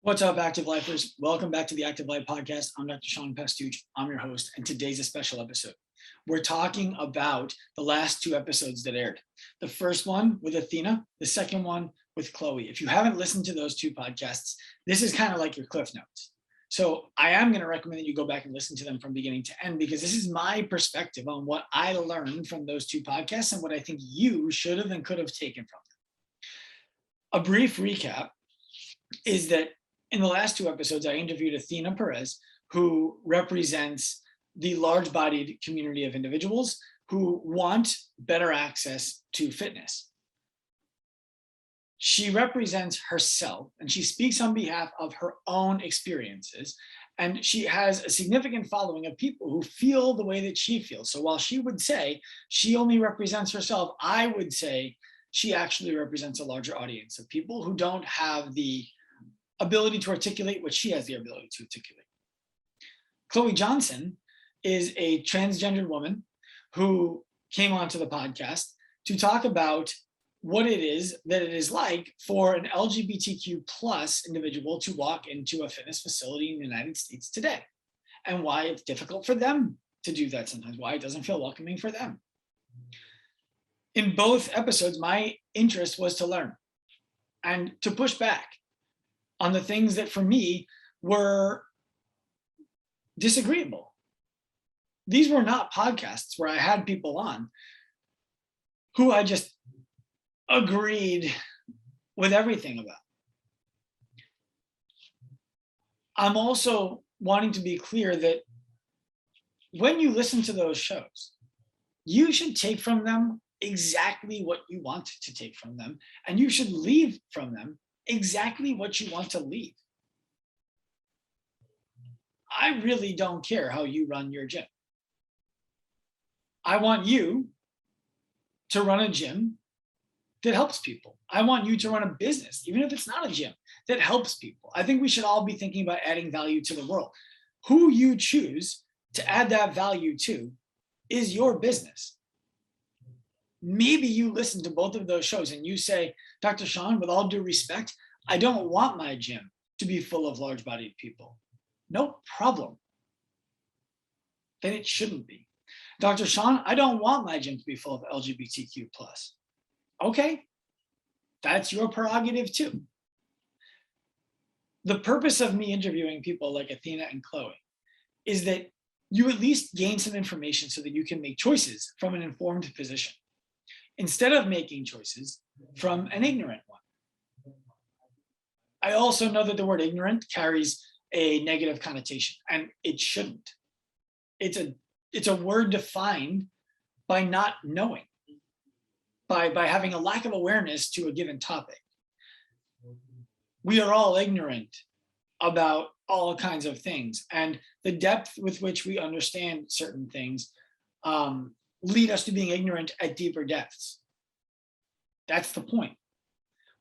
What's up, Active Lifers? Welcome back to the Active Life Podcast. I'm Dr. Pastuch. I'm your host, and today's a special episode. We're talking about the last two episodes that aired. The first one with Athena, the second one with Chloie. If you haven't listened to those two podcasts, this is kind of like your Cliff Notes. So I am going to recommend that you go back and listen to them from beginning to end, because this is my perspective on what I learned from those two podcasts and what I think you should have and could have taken from them. A brief recap is that in the last two episodes, I interviewed Athena Perez, who represents the large-bodied community of individuals who want better access to fitness. She represents herself, and she speaks on behalf of her own experiences, and she has a significant following of people who feel the way that she feels. So while she would say she only represents herself, I would say she actually represents a larger audience of people who don't have the ability to articulate what she has the ability to articulate. Chloie Jonsson is a transgendered woman who came onto the podcast to talk about what it is that it is like for an LGBTQ plus individual to walk into a fitness facility in the United States today, and why it's difficult for them to do that sometimes, why it doesn't feel welcoming for them. In both episodes, my interest was to learn and to push back on the things that for me were disagreeable. These were not podcasts where I had people on who I just agreed with everything about. I'm also wanting to be clear that when you listen to those shows, you should take from them exactly what you want to take from them, and you should leave from them exactly what you want to leave. I really don't care how you run your gym. I want you to run a gym that helps people. I want you to run a business, even if it's not a gym, that helps people. I think we should all be thinking about adding value to the world. Who you choose to add that value to is your business. Maybe you listen to both of those shows and you say, Dr. Sean, with all due respect, I don't want my gym to be full of large-bodied people. No problem. Then it shouldn't be. Dr. Sean, I don't want my gym to be full of LGBTQ plus. Okay, that's your prerogative too. The purpose of me interviewing people like Athena and Chloie is that you at least gain some information so that you can make choices from an informed position, instead of making choices from an ignorant one. I also know that the word ignorant carries a negative connotation, and it shouldn't. It's a word defined by not knowing, by having a lack of awareness to a given topic. We are all ignorant about all kinds of things, and the depth with which we understand certain things lead us to being ignorant at deeper depths. That's the point.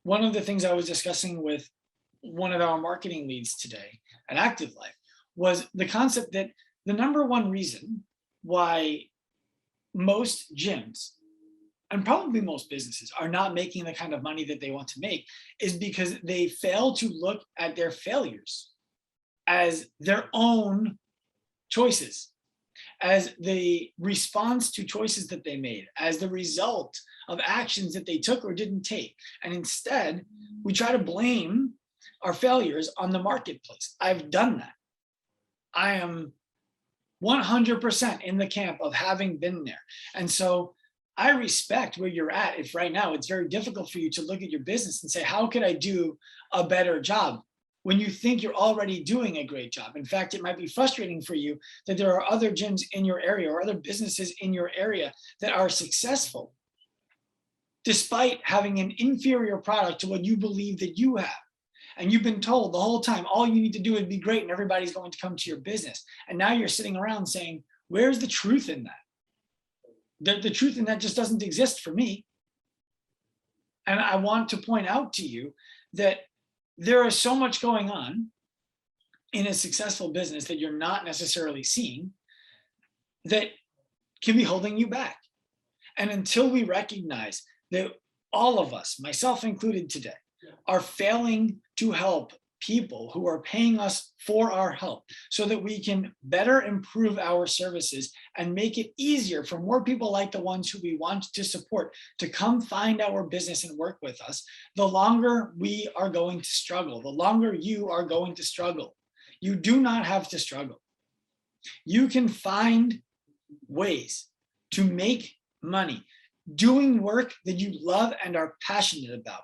One of the things I was discussing with one of our marketing leads today at Active Life was the concept that the number one reason why most gyms and probably most businesses are not making the kind of money that they want to make is because they fail to look at their failures as their own choices, as the response to choices that they made, as the result of actions that they took or didn't take. And instead, we try to blame our failures on the marketplace. I've done that. I am 100% in the camp of having been there. And so I respect where you're at. If right now it's very difficult for you to look at your business and say, how could I do a better job? When you think you're already doing a great job. In fact, it might be frustrating for you that there are other gyms in your area or other businesses in your area that are successful, despite having an inferior product to what you believe that you have. And you've been told the whole time, all you need to do is be great and everybody's going to come to your business. And now you're sitting around saying, where's the truth in that? The truth in that just doesn't exist for me. And I want to point out to you that there is so much going on in a successful business that you're not necessarily seeing that can be holding you back. And until we recognize that all of us, myself included today, are failing to help people who are paying us for our help so that we can better improve our services and make it easier for more people like the ones who we want to support to come find our business and work with us, the longer we are going to struggle, the longer you are going to struggle. You do not have to struggle. You can find ways to make money doing work that you love and are passionate about.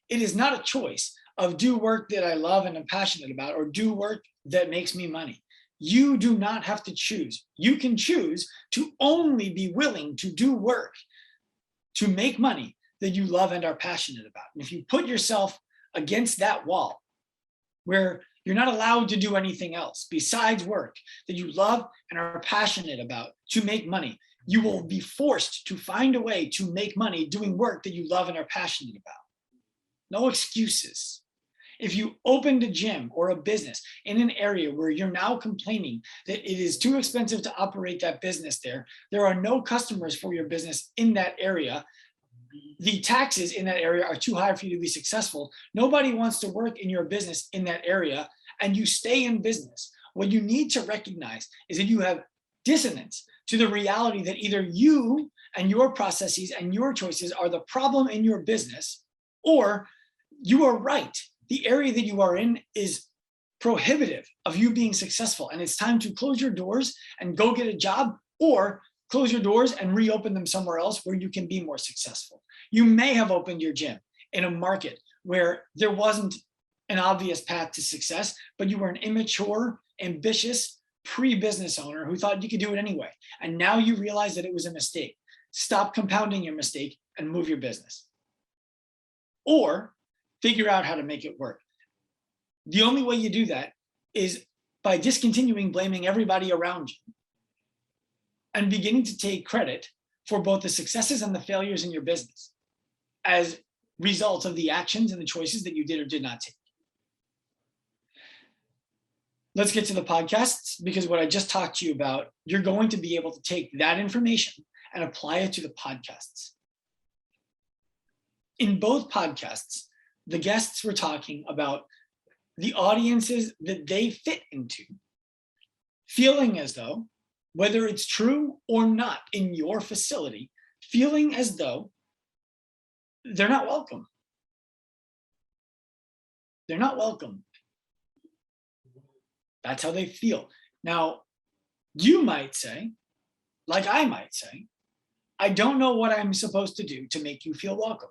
It is not a choice of do work that I love and am passionate about, or do work that makes me money. You do not have to choose. You can choose to only be willing to do work to make money that you love and are passionate about. And if you put yourself against that wall where you're not allowed to do anything else besides work that you love and are passionate about to make money, you will be forced to find a way to make money doing work that you love and are passionate about. No excuses. If you opened a gym or a business in an area where you're now complaining that it is too expensive to operate that business there are no customers for your business in that area, the taxes in that area are too high for you to be successful, nobody wants to work in your business in that area, and you stay in business, what you need to recognize is that you have dissonance to the reality that either you and your processes and your choices are the problem in your business, or you are right. The area that you are in is prohibitive of you being successful, and it's time to close your doors and go get a job, or close your doors and reopen them somewhere else where you can be more successful. You may have opened your gym in a market where there wasn't an obvious path to success, but you were an immature, ambitious, pre-business owner who thought you could do it anyway. And now you realize that it was a mistake. Stop compounding your mistake and move your business. Or figure out how to make it work. The only way you do that is by discontinuing blaming everybody around you and beginning to take credit for both the successes and the failures in your business as results of the actions and the choices that you did or did not take. Let's get to the podcasts, because what I just talked to you about, you're going to be able to take that information and apply it to the podcasts. In both podcasts, the guests were talking about the audiences that they fit into, feeling as though, whether it's true or not in your facility, feeling as though they're not welcome. They're not welcome. That's how they feel. Now, you might say, like I might say, I don't know what I'm supposed to do to make you feel welcome.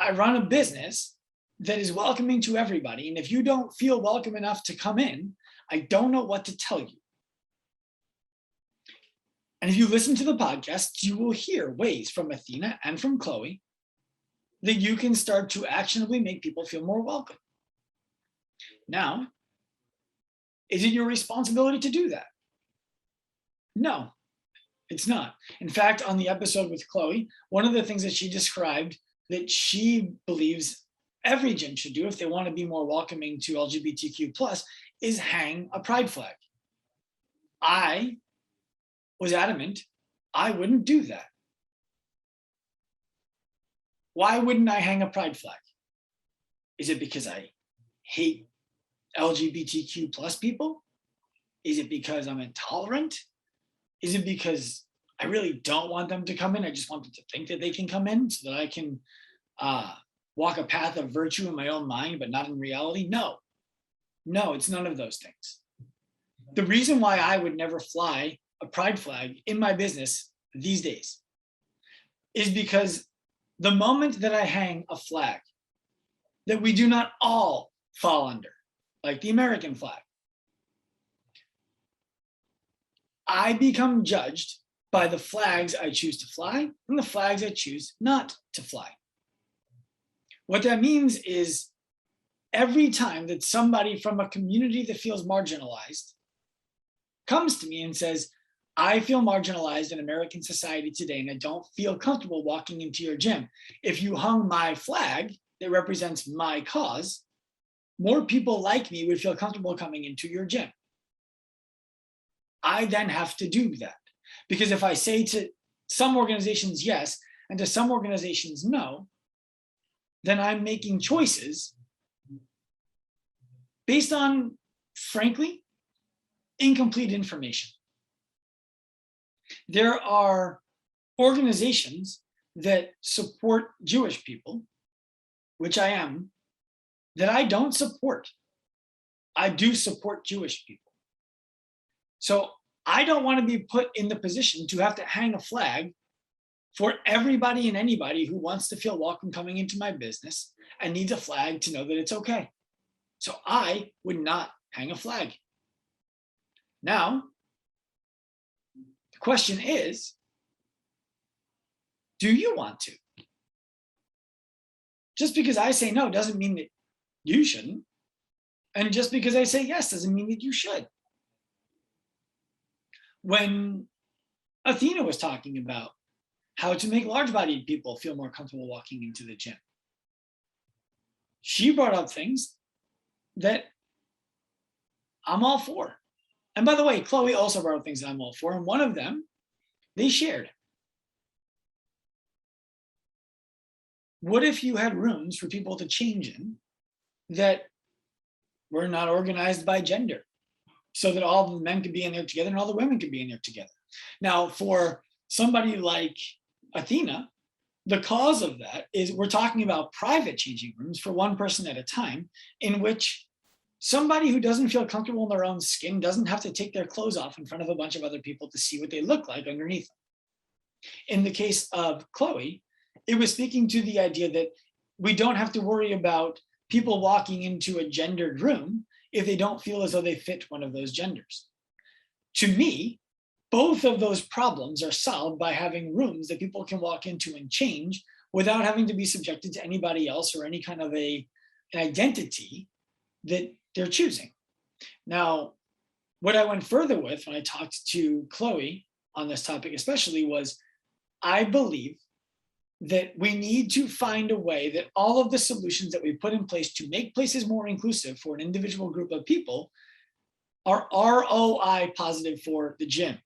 I run a business that is welcoming to everybody, and if you don't feel welcome enough to come in, I don't know what to tell you. And if you listen to the podcast, you will hear ways from Athena and from Chloe that you can start to actionably make people feel more welcome. Now, is it your responsibility to do that? No, it's not. In fact, on the episode with Chloe, one of the things that she described that she believes every gym should do if they want to be more welcoming to LGBTQ+ is hang a pride flag. I was adamant I wouldn't do that. Why wouldn't I hang a pride flag? Is it because I hate LGBTQ+ people? Is it because I'm intolerant? Is it because I really don't want them to come in? I just want them to think that they can come in so that I can walk a path of virtue in my own mind, but not in reality? No, it's none of those things. The reason why I would never fly a pride flag in my business these days is because the moment that I hang a flag that we do not all fall under, like the American flag, I become judged by the flags I choose to fly and the flags I choose not to fly. What that means is every time that somebody from a community that feels marginalized comes to me and says, I feel marginalized in American society today and I don't feel comfortable walking into your gym. If you hung my flag that represents my cause, more people like me would feel comfortable coming into your gym. I then have to do that. Because if I say to some organizations yes, and to some organizations no, then I'm making choices based on, frankly, incomplete information. There are organizations that support Jewish people, which I am, that I don't support. I do support Jewish people. So I don't want to be put in the position to have to hang a flag for everybody and anybody who wants to feel welcome coming into my business and needs a flag to know that it's okay. So I would not hang a flag. Now, the question is, do you want to? Just because I say no doesn't mean that you shouldn't. And just because I say yes doesn't mean that you should. When Athena was talking about how to make large-bodied people feel more comfortable walking into the gym, she brought up things that I'm all for. And by the way, Chloe also brought up things that I'm all for. And one of them, they shared. What if you had rooms for people to change in that were not organized by gender, so that all the men could be in there together and all the women could be in there together? Now, for somebody like Athena, the cause of that is we're talking about private changing rooms for one person at a time, in which somebody who doesn't feel comfortable in their own skin doesn't have to take their clothes off in front of a bunch of other people to see what they look like underneath them. In the case of Chloe, it was speaking to the idea that we don't have to worry about people walking into a gendered room if they don't feel as though they fit one of those genders. To me, both of those problems are solved by having rooms that people can walk into and change without having to be subjected to anybody else or any kind of an identity that they're choosing. Now, what I went further with when I talked to Chloe on this topic especially was, I believe that we need to find a way that all of the solutions that we put in place to make places more inclusive for an individual group of people are ROI positive for the gym.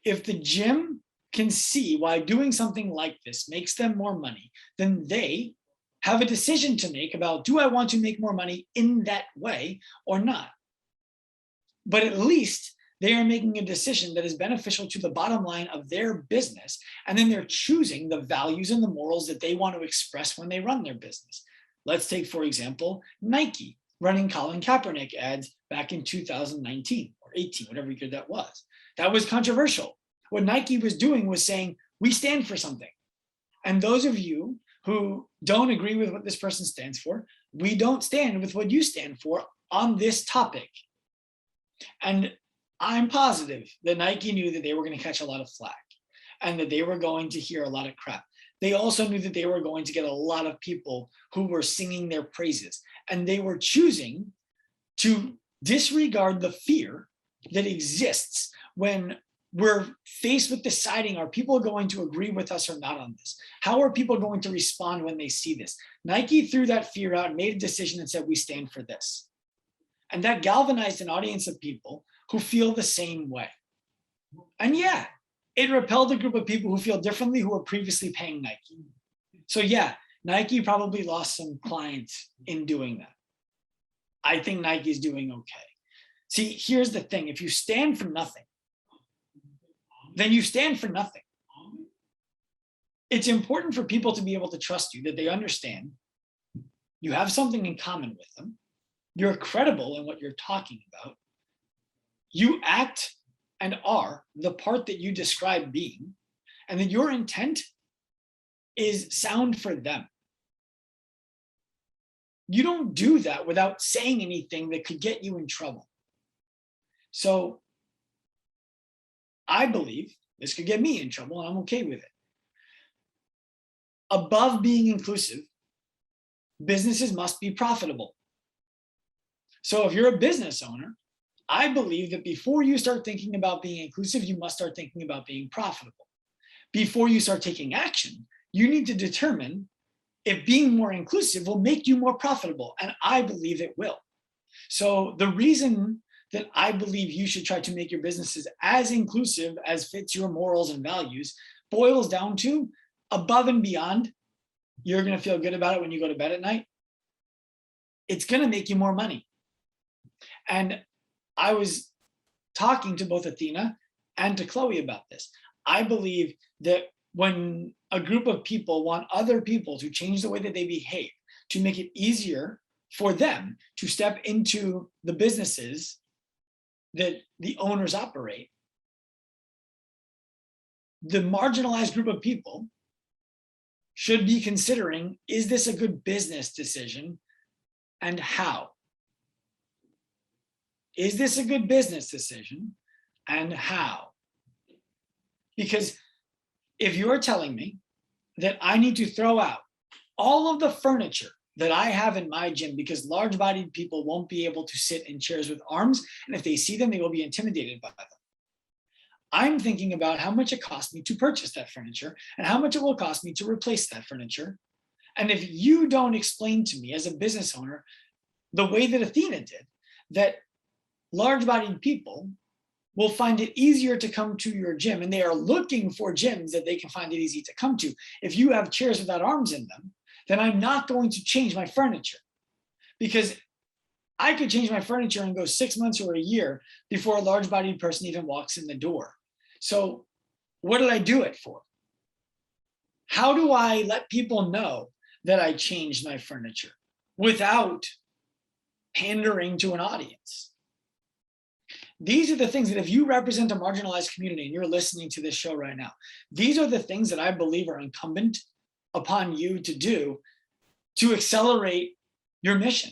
If the gym can see why doing something like this makes them more money, then they have a decision to make about, do I want to make more money in that way or not? But at least they are making a decision that is beneficial to the bottom line of their business. And then they're choosing the values and the morals that they want to express when they run their business. Let's take, for example, Nike running Colin Kaepernick ads back in 2019 or 18, whatever year that was. That was controversial. What Nike was doing was saying, we stand for something. And those of you who don't agree with what this person stands for, we don't stand with what you stand for on this topic. And I'm positive that Nike knew that they were going to catch a lot of flack and that they were going to hear a lot of crap. They also knew that they were going to get a lot of people who were singing their praises, and they were choosing to disregard the fear that exists when we're faced with deciding, are people going to agree with us or not on this? How are people going to respond when they see this? Nike threw that fear out and made a decision and said, we stand for this. And that galvanized an audience of people who feel the same way. And yeah, it repelled a group of people who feel differently who were previously paying Nike. So yeah, Nike probably lost some clients in doing that. I think Nike's doing okay. See, here's the thing. If you stand for nothing, then you stand for nothing. It's important for people to be able to trust you, that they understand you have something in common with them. You're credible in what you're talking about. You act and are the part that you describe being, and that your intent is sound for them. You don't do that without saying anything that could get you in trouble. So I believe this could get me in trouble, and I'm okay with it. Above being inclusive, businesses must be profitable. So if you're a business owner, I believe that before you start thinking about being inclusive, you must start thinking about being profitable. Before you start taking action, you need to determine if being more inclusive will make you more profitable. And I believe it will. So the reason that I believe you should try to make your businesses as inclusive as fits your morals and values boils down to, above and beyond, you're going to feel good about it when you go to bed at night, it's going to make you more money. And I was talking to both Athena and to Chloe about this. I believe that when a group of people want other people to change the way that they behave, to make it easier for them to step into the businesses that the owners operate, the marginalized group of people should be considering, is this a good business decision and how? Is this a good business decision and how? Because if you're telling me that I need to throw out all of the furniture that I have in my gym because large-bodied people won't be able to sit in chairs with arms, and if they see them, they will be intimidated by them. I'm thinking about how much it costs me to purchase that furniture and how much it will cost me to replace that furniture. And if you don't explain to me as a business owner the way that Athena did, that large-bodied people will find it easier to come to your gym, and they are looking for gyms that they can find it easy to come to. If you have chairs without arms in them, then I'm not going to change my furniture, because I could change my furniture and go 6 months or a year before a large-bodied person even walks in the door. So what did I do it for? How do I let people know that I changed my furniture without pandering to an audience? These are the things that if you represent a marginalized community and you're listening to this show right now, these are the things that I believe are incumbent upon you to do to accelerate your mission.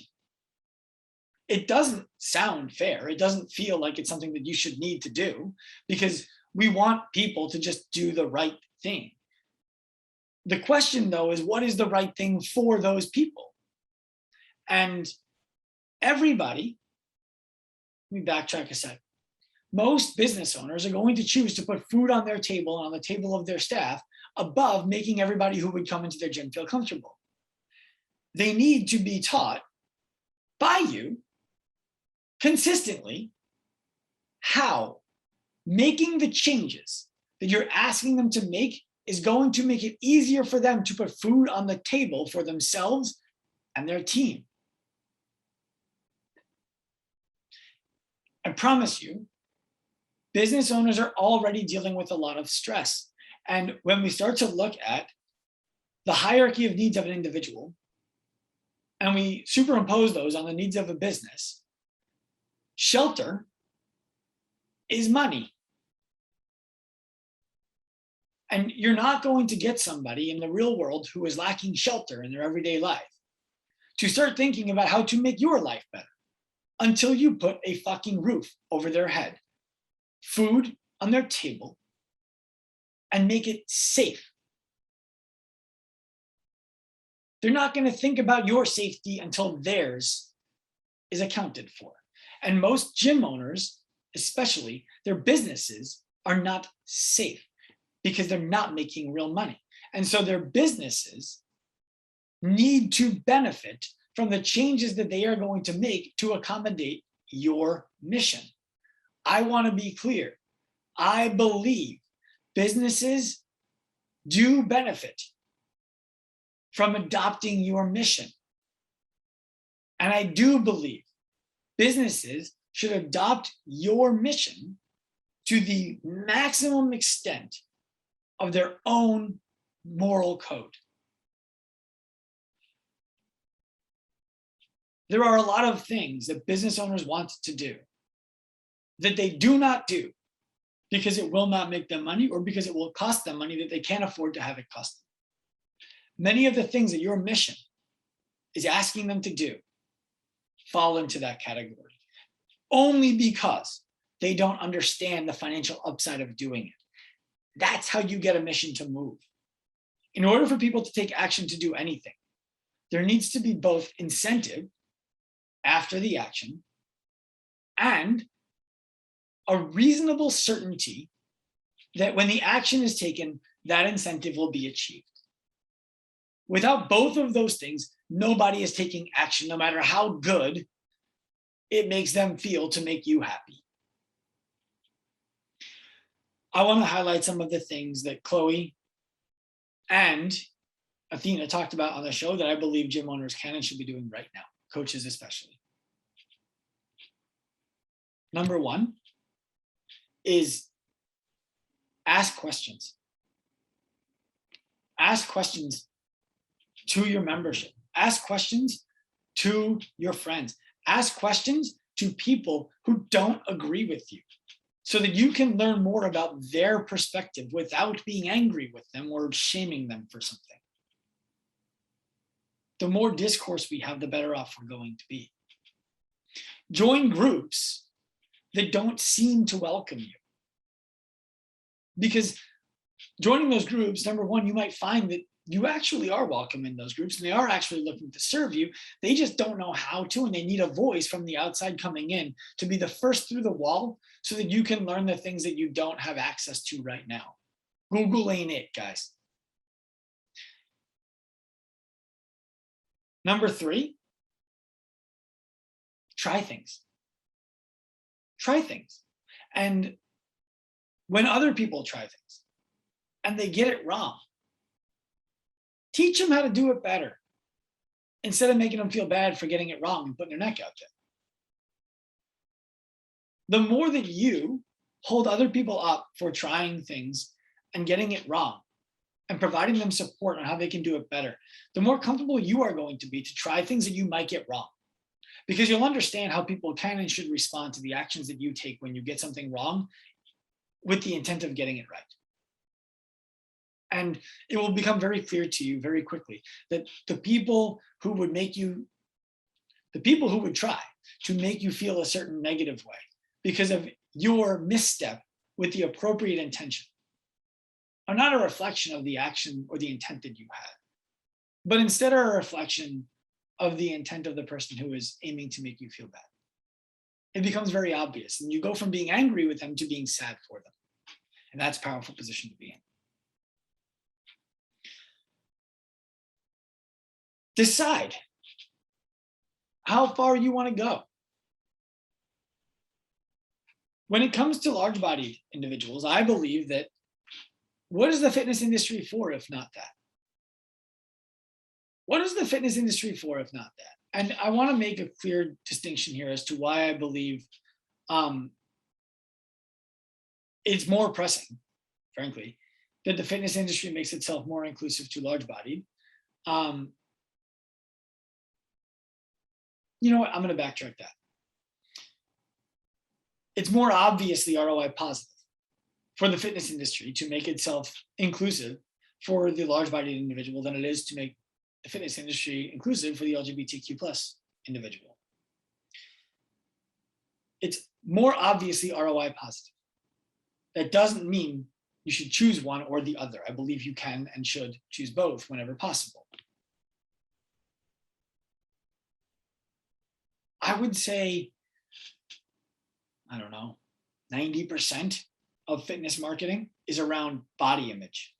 It doesn't sound fair. It doesn't feel like it's something that you should need to do, because we want people to just do the right thing. The question, though, is what is the right thing for those people? And everybody, let me backtrack a sec. Most business owners are going to choose to put food on their table and on the table of their staff above making everybody who would come into their gym feel comfortable. They need to be taught by you consistently how making the changes that you're asking them to make is going to make it easier for them to put food on the table for themselves and their team. I promise you, business owners are already dealing with a lot of stress. And when we start to look at the hierarchy of needs of an individual, and we superimpose those on the needs of a business, shelter is money. And you're not going to get somebody in the real world who is lacking shelter in their everyday life to start thinking about how to make your life better until you put a fucking roof over their head, food on their table, and make it safe. They're not going to think about your safety until theirs is accounted for. And most gym owners, especially, their businesses are not safe because they're not making real money. And so their businesses need to benefit from the changes that they are going to make to accommodate your mission. I want to be clear. I believe businesses do benefit from adopting your mission. And I do believe businesses should adopt your mission to the maximum extent of their own moral code. There are a lot of things that business owners want to do that they do not do because it will not make them money or because it will cost them money that they can't afford to have it cost them. Many of the things that your mission is asking them to do fall into that category only because they don't understand the financial upside of doing it. That's how you get a mission to move. In order for people to take action to do anything, there needs to be both incentive after the action and a reasonable certainty that when the action is taken, that incentive will be achieved. Without both of those things, nobody is taking action, no matter how good it makes them feel to make you happy. I want to highlight some of the things that Chloe and Athena talked about on the show that I believe gym owners can and should be doing right now. coaches especially. Number one is ask questions. Ask questions to your membership. Ask questions to your friends. Ask questions to people who don't agree with you so that you can learn more about their perspective without being angry with them or shaming them for something. The more discourse we have, the better off we're going to be. Join groups that don't seem to welcome you. Because joining those groups, number one, you might find that you actually are welcome in those groups and they are actually looking to serve you. They just don't know how to, and they need a voice from the outside coming in to be the first through the wall so that you can learn the things that you don't have access to right now. Google ain't it, guys. Number three, try things. Try things. And when other people try things and they get it wrong, teach them how to do it better instead of making them feel bad for getting it wrong and putting their neck out there. The more that you hold other people up for trying things and getting it wrong and providing them support on how they can do it better, the more comfortable you are going to be to try things that you might get wrong. Because you'll understand how people can and should respond to the actions that you take when you get something wrong with the intent of getting it right. And it will become very clear to you very quickly that the people who would try to make you feel a certain negative way because of your misstep with the appropriate intention are not a reflection of the action or the intent that you had, but instead are a reflection of the intent of the person who is aiming to make you feel bad. It becomes very obvious, and you go from being angry with them to being sad for them. And that's a powerful position to be in. Decide how far you want to go. When it comes to large bodied individuals, I believe that what is the fitness industry for if not that? What is the fitness industry for if not that? And I want to make a clear distinction here as to why I believe it's more pressing, frankly, that the fitness industry makes itself more inclusive to large bodied. You know what? I'm going to backtrack that. It's more obviously ROI positive for the fitness industry to make itself inclusive for the large bodied individual than it is to make the fitness industry inclusive for the LGBTQ plus individual. It's more obviously ROI positive. That doesn't mean you should choose one or the other. I believe you can and should choose both whenever possible. I would say, I don't know, 90% of fitness marketing is around body image.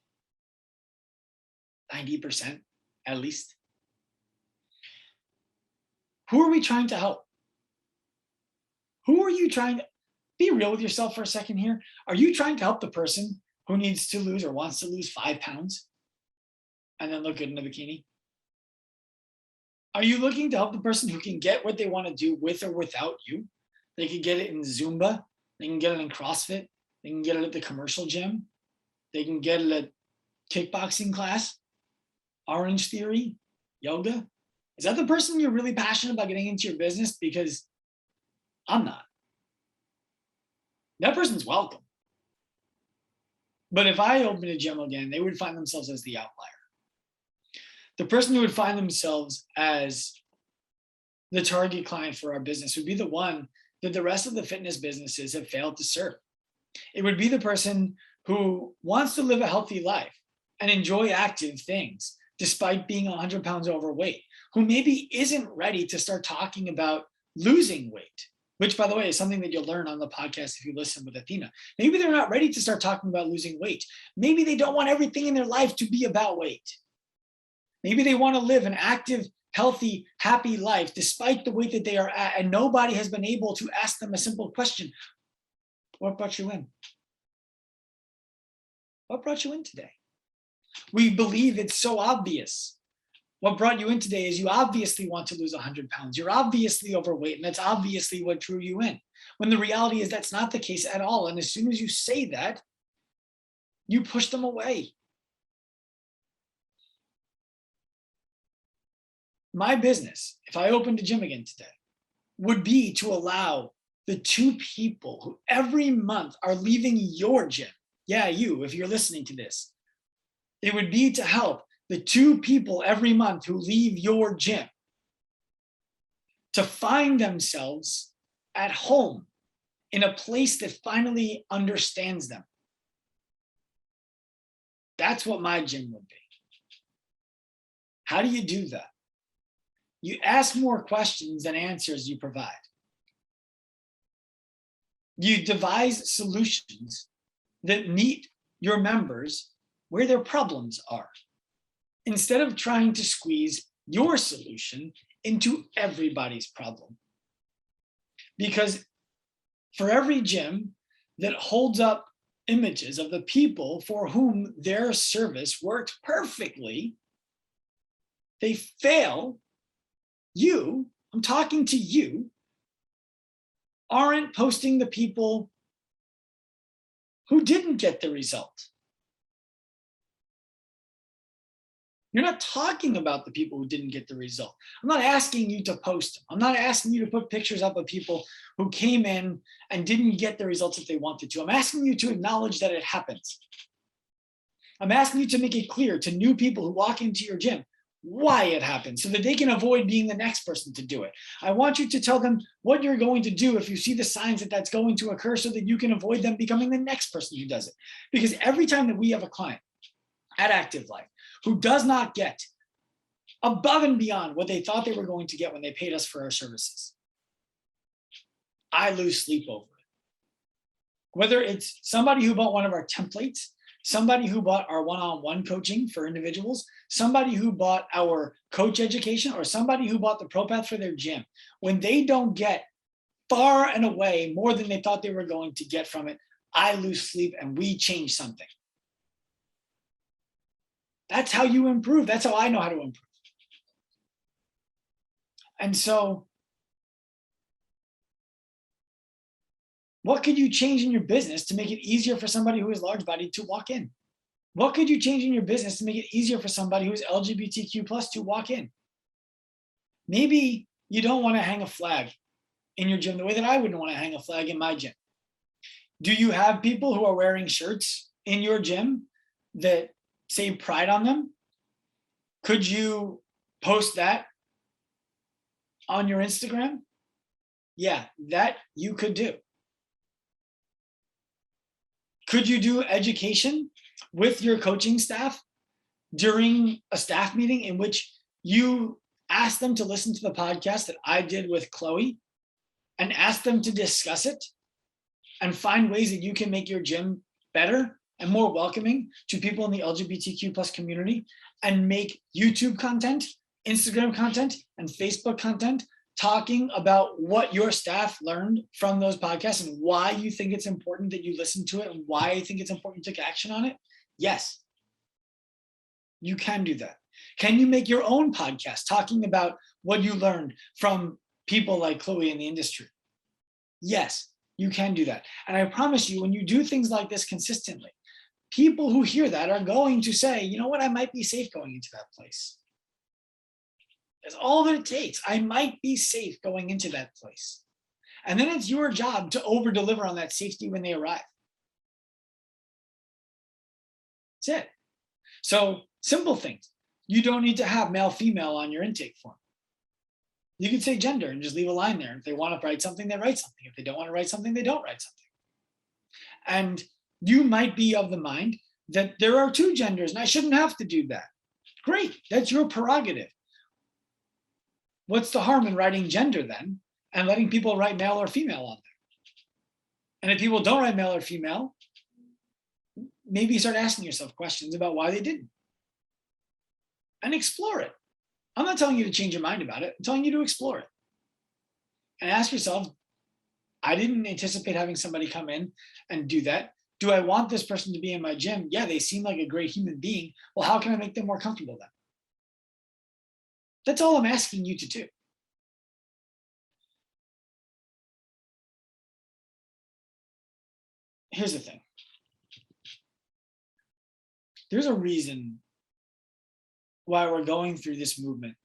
90% at least. Who are we trying to help? Who are you trying to be real with yourself for a second here? Are you trying to help the person who needs to lose or wants to lose 5 pounds and then look good in a bikini? Are you looking to help the person who can get what they want to do with or without you? They can get it in Zumba. They can get it in CrossFit. They can get it at the commercial gym. They can get it at kickboxing class, Orange Theory, yoga. Is that the person you're really passionate about getting into your business? Because I'm not. That person's welcome. But if I opened a gym again, they would find themselves as the outlier. The person who would find themselves as the target client for our business would be the one that the rest of the fitness businesses have failed to serve. It would be the person who wants to live a healthy life and enjoy active things despite being 100 pounds overweight, who maybe isn't ready to start talking about losing weight, which, by the way, is something that you'll learn on the podcast if you listen with Athena. Maybe they're not ready to start talking about losing weight. Maybe they don't want everything in their life to be about weight. Maybe they want to live an active, healthy, happy life despite the weight that they are at, and nobody has been able to ask them a simple question. What brought you in? What brought you in today? We believe it's so obvious. What brought you in today is you obviously want to lose 100 pounds. You're obviously overweight, and that's obviously what drew you in. When the reality is that's not the case at all. And as soon as you say that, you push them away. My business, if I opened a gym again today, would be to allow the two people who every month are leaving your gym. Yeah, you, if you're listening to this, it would be to help the two people every month who leave your gym to find themselves at home in a place that finally understands them. That's what my gym would be. How do you do that? You ask more questions than answers you provide. You devise solutions that meet your members where their problems are, instead of trying to squeeze your solution into everybody's problem. Because for every gym that holds up images of the people for whom their service worked perfectly, they fail. You, I'm talking to you, aren't posting the people who didn't get the result. You're not talking about the people who didn't get the result. I'm not asking you to post them. I'm not asking you to put pictures up of people who came in and didn't get the results that they wanted to. I'm asking you to acknowledge that it happens. I'm asking you to make it clear to new people who walk into your gym why it happens, so that they can avoid being the next person to do it. I want you to tell them what you're going to do if you see the signs that that's going to occur, so that you can avoid them becoming the next person who does it. Because every time that we have a client at Active Life who does not get above and beyond what they thought they were going to get when they paid us for our services, I lose sleep over it. Whether it's somebody who bought one of our templates, somebody who bought our one-on-one coaching for individuals, somebody who bought our coach education, or somebody who bought the Pro Path for their gym, when they don't get far and away more than they thought they were going to get from it, I lose sleep and we change something. That's how you improve. That's how I know how to improve. And so, what could you change in your business to make it easier for somebody who is large-bodied to walk in? What could you change in your business to make it easier for somebody who is LGBTQ plus to walk in? Maybe you don't want to hang a flag in your gym the way that I wouldn't want to hang a flag in my gym. Do you have people who are wearing shirts in your gym that say pride on them? Could you post that on your Instagram? Yeah, that you could do. Could you do education with your coaching staff during a staff meeting in which you ask them to listen to the podcast that I did with Chloe and ask them to discuss it and find ways that you can make your gym better and more welcoming to people in the LGBTQ plus community, and make YouTube content, Instagram content, and Facebook content talking about what your staff learned from those podcasts and why you think it's important that you listen to it and why you think it's important you take action on it? Yes, you can do that. Can you make your own podcast talking about what you learned from people like Chloe in the industry? Yes, you can do that. And I promise you, when you do things like this consistently, people who hear that are going to say, you know what, I might be safe going into that place. That's all that it takes. I might be safe going into that place. And then it's your job to over deliver on that safety when they arrive. That's it. So simple things. You don't need to have male, female on your intake form. You can say gender and just leave a line there. If they want to write something, they write something. If they don't want to write something, they don't write something. And you might be of the mind that there are two genders and I shouldn't have to do that. Great, that's your prerogative. What's the harm in writing gender then and letting people write male or female on there? And if people don't write male or female, maybe start asking yourself questions about why they didn't. And explore it. I'm not telling you to change your mind about it. I'm telling you to explore it. And ask yourself, I didn't anticipate having somebody come in and do that. Do I want this person to be in my gym? Yeah, they seem like a great human being. Well, how can I make them more comfortable then? That's all I'm asking you to do. Here's the thing. There's a reason why we're going through this movement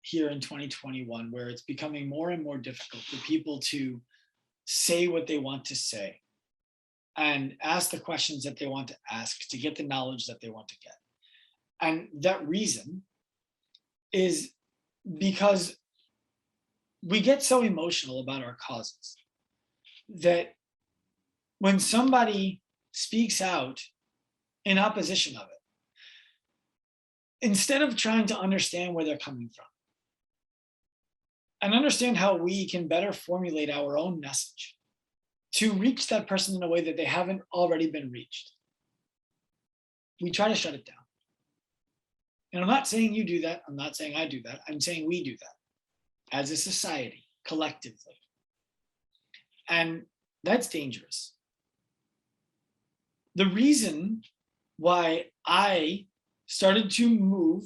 here in 2021, where it's becoming more and more difficult for people to say what they want to say and ask the questions that they want to ask to get the knowledge that they want to get. And that reason is because we get so emotional about our causes that when somebody speaks out in opposition of it, instead of trying to understand where they're coming from and understand how we can better formulate our own message to reach that person in a way that they haven't already been reached, we try to shut it down. And I'm not saying you do that. I'm not saying I do that. I'm saying we do that as a society, collectively. And that's dangerous. The reason why I started to move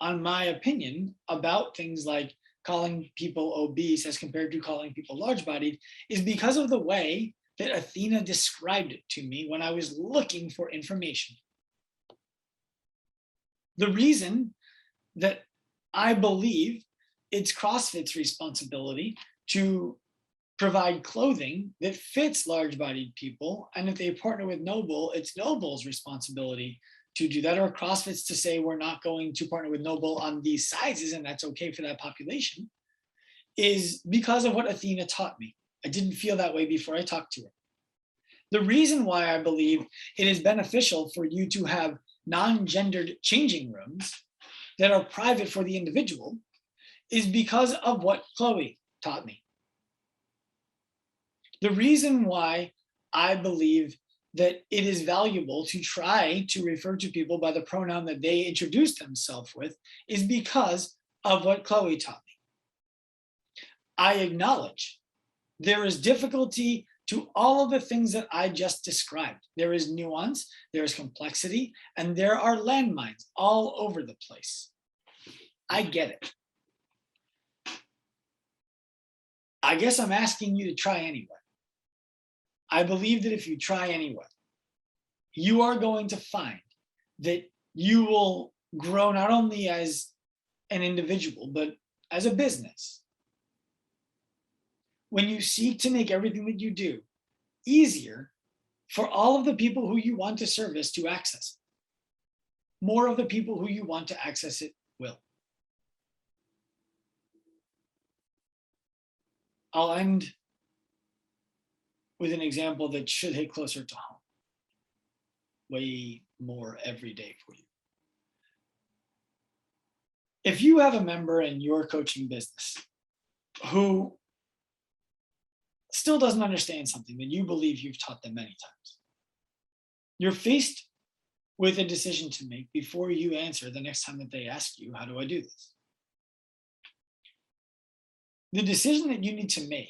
on my opinion about things like calling people obese as compared to calling people large-bodied is because of the way that Athena described it to me when I was looking for information. The reason that I believe it's CrossFit's responsibility to provide clothing that fits large-bodied people, and if they partner with Noble, it's Noble's responsibility to do that, or CrossFit's to say we're not going to partner with Noble on these sizes and that's okay for that population, is because of what Athena taught me. I didn't feel that way before I talked to her. The reason why I believe it is beneficial for you to have non-gendered changing rooms that are private for the individual is because of what Chloe taught me. The reason why I believe that it is valuable to try to refer to people by the pronoun that they introduce themselves with is because of what Chloe taught me. I acknowledge there is difficulty to all of the things that I just described. There is nuance, there is complexity, and there are landmines all over the place. I get it. I guess I'm asking you to try anyway. I believe that if you try anyway, you are going to find that you will grow not only as an individual, but as a business. When you seek to make everything that you do easier for all of the people who you want to service to access it, more of the people who you want to access it will. I'll end with an example that should hit closer to home, way more every day for you. If you have a member in your coaching business who still doesn't understand something that you believe you've taught them many times, you're faced with a decision to make before you answer the next time that they ask you, how do I do this? The decision that you need to make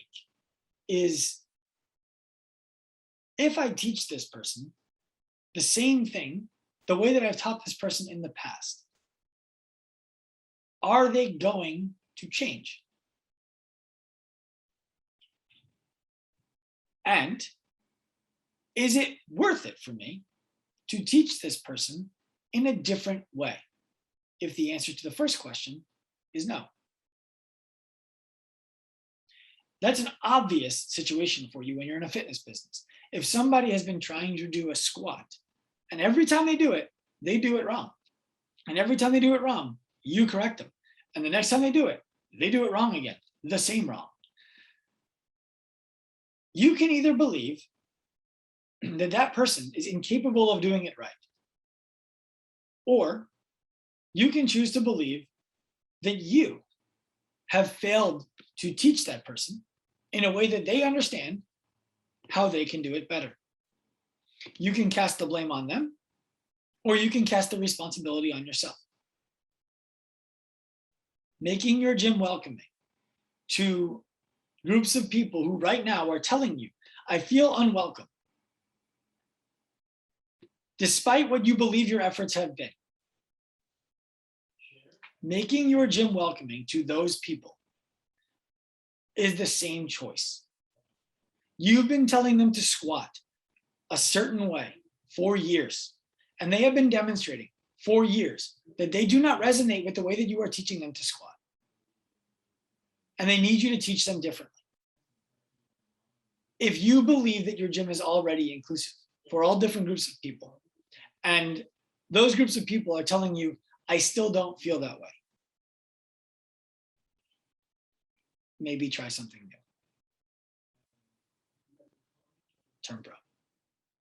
is, if I teach this person the same thing, the way that I've taught this person in the past, are they going to change? And is it worth it for me to teach this person in a different way? If the answer to the first question is no. That's an obvious situation for you when you're in a fitness business. If somebody has been trying to do a squat, and every time they do it wrong. And every time they do it wrong, you correct them. And the next time they do it wrong again, the same wrong. You can either believe that that person is incapable of doing it right, or you can choose to believe that you have failed to teach that person in a way that they understand how they can do it better. You can cast the blame on them, or you can cast the responsibility on yourself. Making your gym welcoming to groups of people who right now are telling you, I feel unwelcome, despite what you believe your efforts have been. Making your gym welcoming to those people is the same choice. You've been telling them to squat a certain way for years, and they have been demonstrating for years that they do not resonate with the way that you are teaching them to squat. And they need you to teach them differently. If you believe that your gym is already inclusive for all different groups of people, and those groups of people are telling you, I still don't feel that way, maybe try something new. Turn pro.